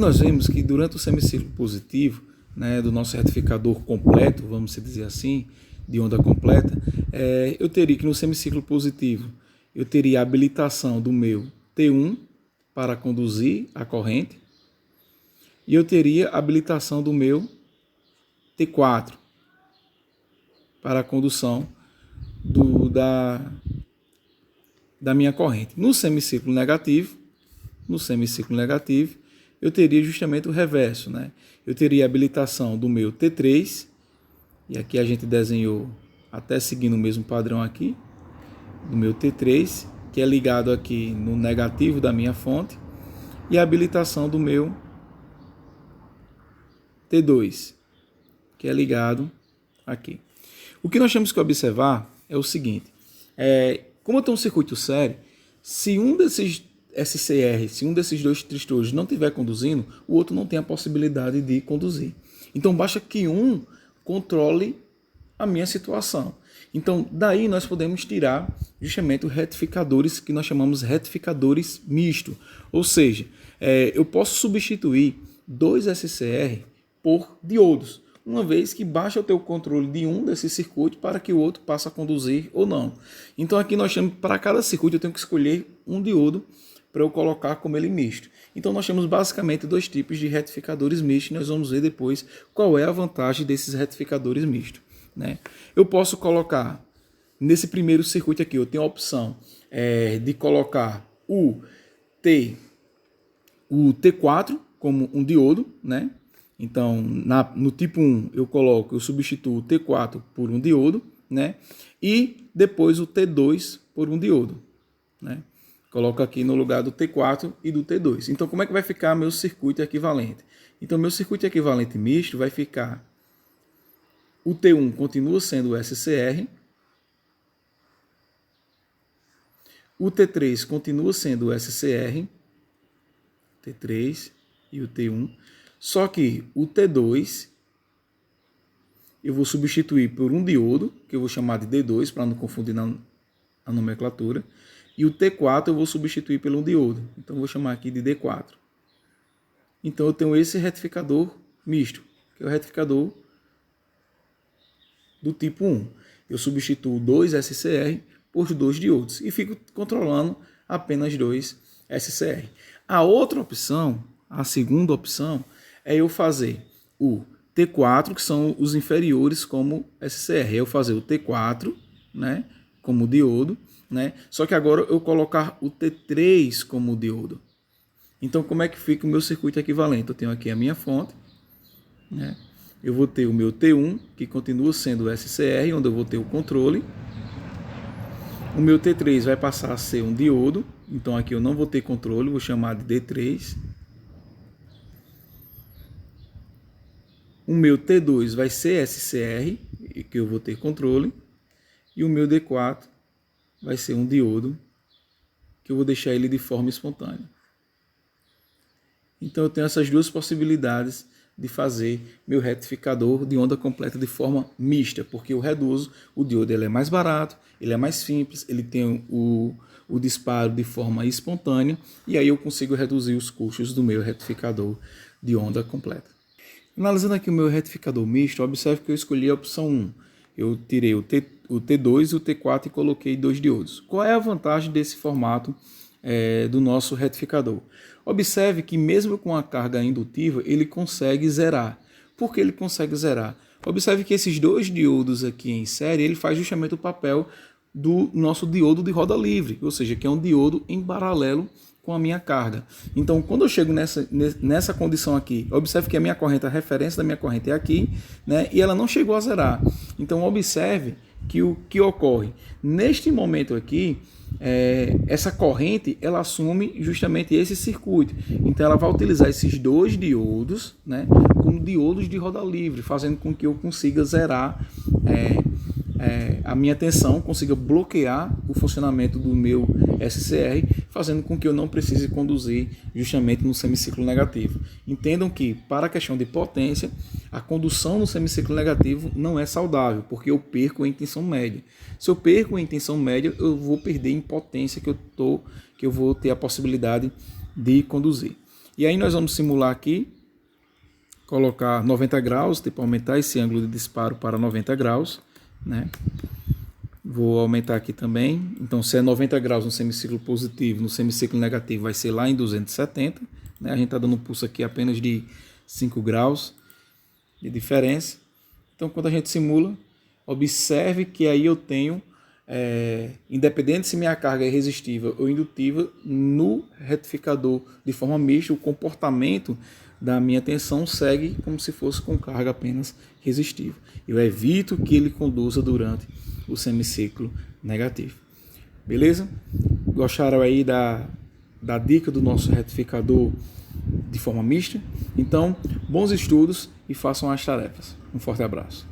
nós vemos que durante o semiciclo positivo, né, do nosso retificador completo, vamos dizer assim, de onda completa, eu teria que no semiciclo positivo, eu teria a habilitação do meu T1 para conduzir a corrente, e eu teria a habilitação do meu T4 para a condução da minha corrente. No semiciclo negativo, eu teria justamente o reverso, né? Eu teria a habilitação do meu T3, e aqui a gente desenhou até seguindo o mesmo padrão aqui, do meu T3, que é ligado aqui no negativo da minha fonte, e a habilitação do meu T2, que é ligado aqui. O que nós temos que observar é o seguinte, como eu tenho um circuito série, se um desses SCR, se um desses dois tristores não estiver conduzindo, o outro não tem a possibilidade de conduzir. Então basta que um controle a minha situação. Então daí nós podemos tirar justamente os retificadores que nós chamamos retificadores mistos. Ou seja, eu posso substituir dois SCR por diodos, uma vez que basta eu ter o controle de um desses circuitos para que o outro passe a conduzir ou não. Então aqui nós temos, para cada circuito eu tenho que escolher um diodo para eu colocar como ele misto. Então nós temos basicamente dois tipos de retificadores mistos, e nós vamos ver depois qual é a vantagem desses retificadores mistos, né? Eu posso colocar, nesse primeiro circuito aqui, eu tenho a opção de colocar o T4 como um diodo, né? Então, no tipo 1, eu substituo o T4 por um diodo, né? E depois o T2 por um diodo, né? Coloco aqui no lugar do T4 e do T2. Então, como é que vai ficar meu circuito equivalente? Então, meu circuito equivalente misto vai ficar... O T1 continua sendo o SCR. O T3 continua sendo o SCR. T3 e o T1. Só que o T2 eu vou substituir por um diodo, que eu vou chamar de D2 para não confundir na nomenclatura. E o T4 eu vou substituir por um diodo. Então eu vou chamar aqui de D4. Então eu tenho esse retificador misto, que é o retificador do tipo 1. Eu substituo dois SCR por dois diodos e fico controlando apenas dois SCR. A outra opção, a segunda opção, é eu fazer o T4, que são os inferiores como SCR. Eu fazer o T4, né, como diodo, né? Só que agora eu colocar o T3 como diodo. Então como é que fica o meu circuito equivalente? Eu tenho aqui a minha fonte, né? Eu vou ter o meu T1, que continua sendo o SCR, onde eu vou ter o controle. O meu T3 vai passar a ser um diodo, então aqui eu não vou ter controle, vou chamar de D3. O meu T2 vai ser SCR, que eu vou ter controle. E o meu D4 vai ser um diodo, que eu vou deixar ele de forma espontânea. Então eu tenho essas duas possibilidades de fazer meu retificador de onda completa de forma mista, porque eu reduzo, o diodo ele é mais barato, ele é mais simples, ele tem o disparo de forma espontânea, e aí eu consigo reduzir os custos do meu retificador de onda completa. Analisando aqui o meu retificador misto, observe que eu escolhi a opção 1. Eu tirei o T2 e o T4 e coloquei dois diodos. Qual é a vantagem desse formato do nosso retificador? Observe que mesmo com a carga indutiva, ele consegue zerar. Por que ele consegue zerar? Observe que esses dois diodos aqui em série, ele faz justamente o papel do nosso diodo de roda livre, ou seja, que é um diodo em paralelo com a minha carga. Então, quando eu chego nessa condição aqui, observe que a minha corrente, a referência da minha corrente é aqui, né, e ela não chegou a zerar. Então, observe que o que ocorre neste momento aqui, essa corrente ela assume justamente esse circuito. Então ela vai utilizar esses dois diodos, né, como diodos de roda livre, fazendo com que eu consiga zerar a minha tensão, consiga bloquear o funcionamento do meu SCR, fazendo com que eu não precise conduzir justamente no semiciclo negativo. Entendam que, para a questão de potência, a condução no semiciclo negativo não é saudável, porque eu perco em tensão média. Se eu perco em tensão média, eu vou perder em potência que eu vou ter a possibilidade de conduzir. E aí nós vamos simular aqui, colocar 90 graus, tipo aumentar esse ângulo de disparo para 90 graus, né? Vou aumentar aqui também. Então, se é 90 graus no semiciclo positivo, no semiciclo negativo vai ser lá em 270. Né? A gente está dando um pulso aqui apenas de 5 graus de diferença. Então, quando a gente simula, observe que aí eu tenho, independente se minha carga é resistiva ou indutiva, no retificador de forma mista, o comportamento da minha tensão segue como se fosse com carga apenas resistiva. Eu evito que ele conduza durante o semiciclo negativo. Beleza? Gostaram aí da dica do nosso retificador de forma mista? Então, bons estudos e façam as tarefas. Um forte abraço.